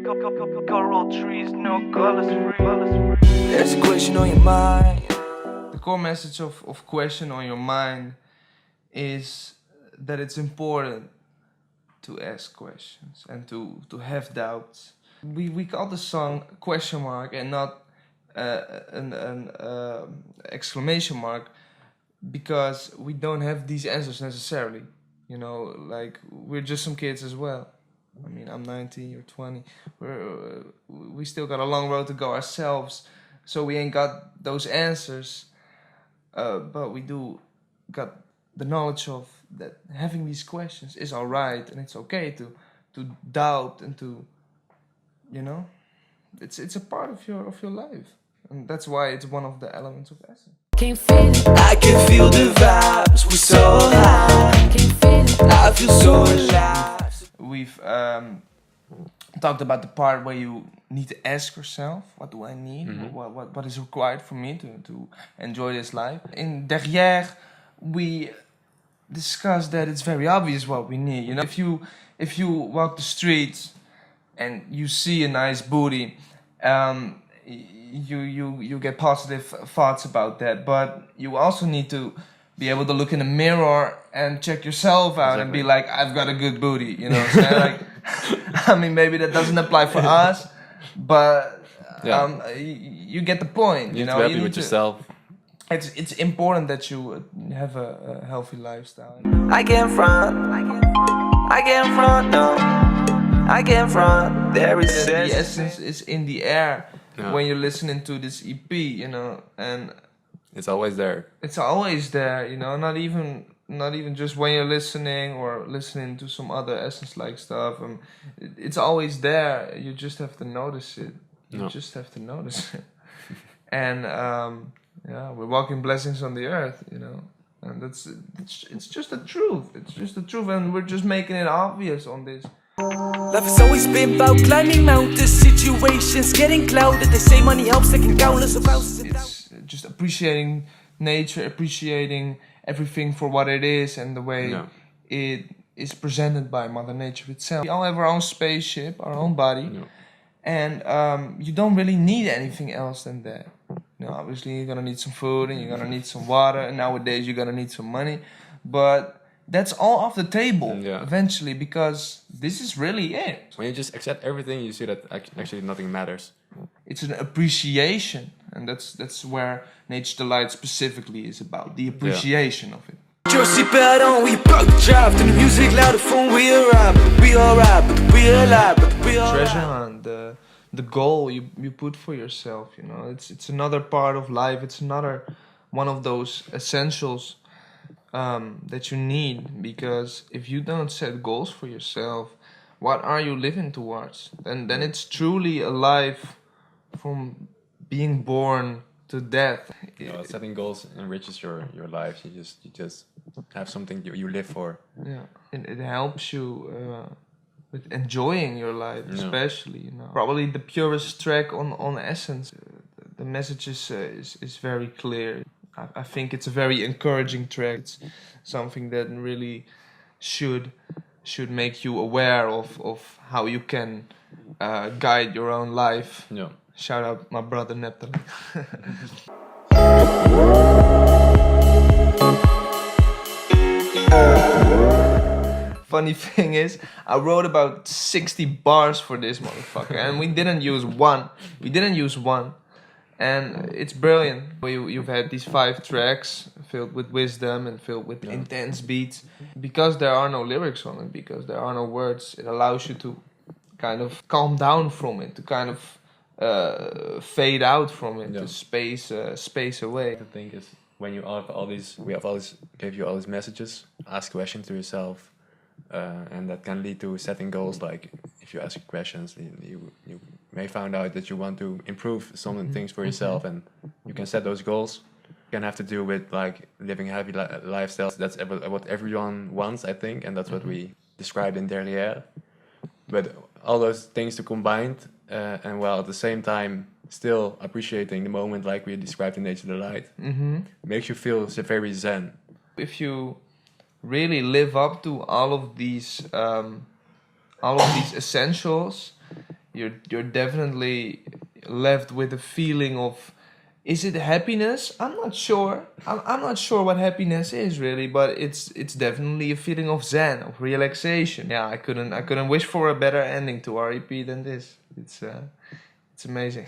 Coral trees, no colors free. There's a question on your mind. The core message of question on your mind is that it's important to ask questions and to have doubts. We call the song question mark and not an exclamation mark because we don't have these answers necessarily. You know, like we're just some kids as well. I mean, I'm 19, you're 20. We still got a long road to go ourselves, so we ain't got those answers. But we do got the knowledge of that having these questions is alright, and it's okay to doubt and to, you know, it's a part of your life, and that's why it's one of the elements of essence. Can't feel it. I can feel the vibes. We're so high. Can't feel it. I feel so alive. We've talked about the part where you need to ask yourself, what do I need? Mm-hmm. What is required for me to enjoy this life? In DERRIÈRE, we discussed that it's very obvious what we need. You know, if you walk the streets and you see a nice booty, you get positive thoughts about that, but you also need to be able to look in the mirror and check yourself out. Exactly. And be like, I've got a good booty, you know. So like, I mean, maybe that doesn't apply for us, but you get the point. You know, to be happy with yourself. It's important that you have a healthy lifestyle. I can't front, no, I can't front. There is the essence is in the air when you're listening to this EP, you know, and it's always there. It's always there, you know. Not even just when you're listening or listening to some other essence-like stuff. It's always there. You just have to notice it. You just have to notice it. And we're walking blessings on the earth, you know. And it's just the truth. It's just the truth, and we're just making it obvious on this. Life has always been about climbing mountains, situations getting clouded. They say money helps, taking countless of houses. It's just appreciating nature, appreciating everything for what it is and the way it is presented by Mother Nature itself. We all have our own spaceship, our own body, and you don't really need anything else than that. You know, obviously you're gonna need some food and you're gonna need some water, and nowadays you're gonna need some money, but that's all off the table eventually, because this is really it. When you just accept everything, you see that actually nothing matters. It's an appreciation, and that's where Nature Delight specifically is about, the appreciation of it. Your seatbelt on, we buck draft, and the music loud, the phone, we arrive, but we alright, but we alive, but we alright. Treasure hunt, the goal you put for yourself, you know, it's another part of life, it's another one of those essentials that you need, because if you don't set goals for yourself, what are you living towards? And then it's truly a life from being born to death. You know, setting goals enriches your life. You just have something you live for. Yeah, and it helps you with enjoying your life, especially. You know, probably the purest track on Essence. The message is very clear. I think it's a very encouraging track. It's something that really should make you aware of how you can guide your own life. Yeah. Shout out my brother Neptali. Funny thing is, I wrote about 60 bars for this motherfucker, and we didn't use one. And it's brilliant. You've had these 5 tracks filled with wisdom and filled with intense beats. Because there are no lyrics on it, because there are no words, it allows you to kind of calm down from it, to kind of fade out from it, to space away. The thing is, when you have all these, gave you all these messages, ask questions to yourself, and that can lead to setting goals. Like if you ask questions, you may find out that you want to improve some things for yourself, and you can set those goals. It can have to do with like living a happy lifestyle. That's what everyone wants, I think, and that's what we described in DERRIÈRE. But all those things to combine, and while at the same time still appreciating the moment, like we described in Nature Delight, makes you feel very zen. If you really live up to all of these essentials, you're definitely left with a feeling of, is it happiness? I'm not sure. I'm not sure what happiness is really, but it's definitely a feeling of zen, of relaxation. Yeah, I couldn't wish for a better ending to REP than this. It's amazing.